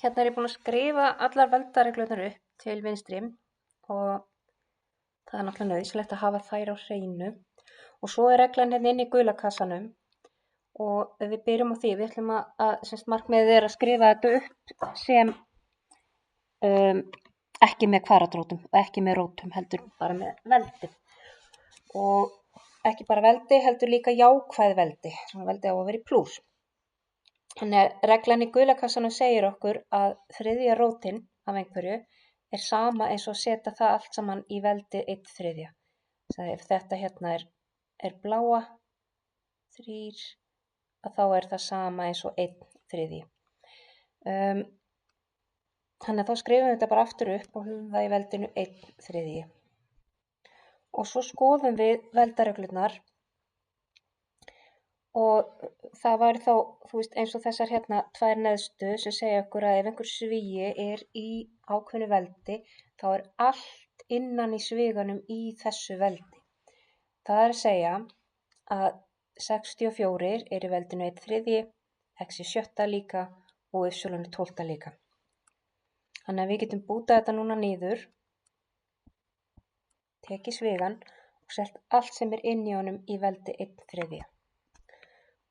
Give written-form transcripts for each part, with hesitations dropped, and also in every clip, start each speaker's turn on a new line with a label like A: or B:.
A: Hérna er ég búin að skrifa allar veldareglurnar upp til vinstri og það er náttúrulega nauðsynlegt að hafa þær á hreinu. Og svo er reglan hérna inn í gula kassanum og við byrjum á því. Við ætlum að markmiðið er að skrifa þetta upp sem ekki með kvaðratrótum og ekki með rótum, heldur bara með veldi. Og ekki bara veldi, heldur líka jákvæð veldi. Svona veldi á að vera í plús. Þannig að reglan í gula kassanum segir okkur að þriðja rótin af einhverju er sama eins og setja það allt saman í veldi 1/3. Þannig ef þetta hérna er bláa 3, að þá er það sama eins og 1/3. Þannig að þá skrifum við þetta bara aftur upp og höfum það í veldinu 1/3. Og svo skoðum við veldareglurnar og það væri þá, eins og þessar hérna 2 neðstu sem segja okkur að ef einhver svíi er í ákveðnu veldi, þá er allt innan í sviganum í þessu veldi. Það er að segja að 64 er í veldinu 1/3, x í 7 líka og y í 12 líka. Þannig að við getum bútað þetta núna niður, tekið svigan og sett allt sem er inn í honum í veldi 1/3.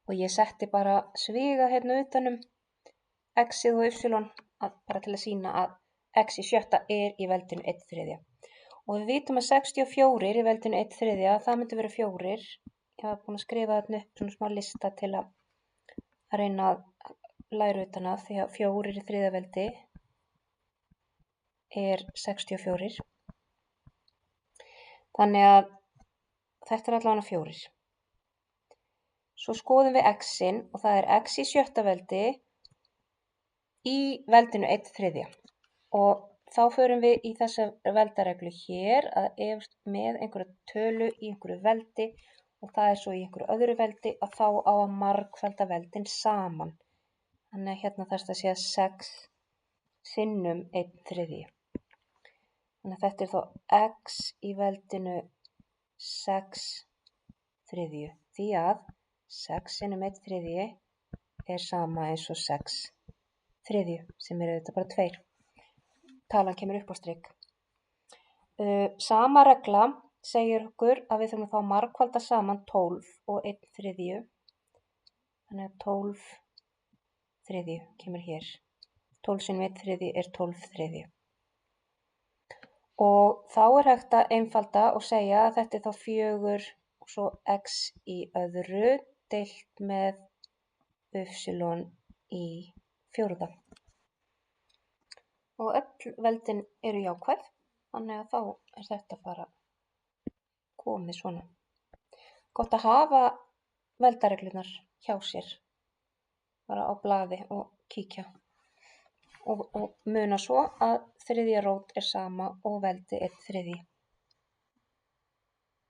A: Og ég setti bara sviga hérna utanum x-ið og y bara til að sýna að x í 7 er í veldinu 1/3. Og við vitum að 64 í veldinu 1/3, það myndi vera 4. Ég var búin að skrifa þarna upp svona smá lista til að reyna að læra utan að, því að 4 í þriðja veldi er 64. Þannig að þetta er allavega 4. Svo skoðum við x-in og það er x í 7 veldi í veldinu 1/3. Og þá förum við í þessa veldareglu hér að ef með einhverja tölu í einhverju veldi og það er svo í einhverju öðru veldi, að þá á að margfalda veldin saman. Þannig að hérna þarf það að segja 6 sinnum 1/3. Þannig að þetta er þá x í veldinu 6/3, því að 6 sinnum 1/3 er sama eins og 6/3, sem er auðvitað bara 2. Talan kemur upp á strik. Sama regla segir okkur að við þurfum þá að margfalda saman 12 og 1/3. Þannig að 12/3 kemur hér. 12 sinnum 1/3 er 12/3. Og þá er hægt að einfalda og segja að þetta er þá 4 og svo x í öðru deilt með y í 4. Og öll veldin eru jákvæð, þannig að þá er þetta bara komið svona. Gott að hafa veldareglurnar hjá sér, bara á blaði og kíkja. Og muna svo að þriðja rót er sama og veldi 1/3.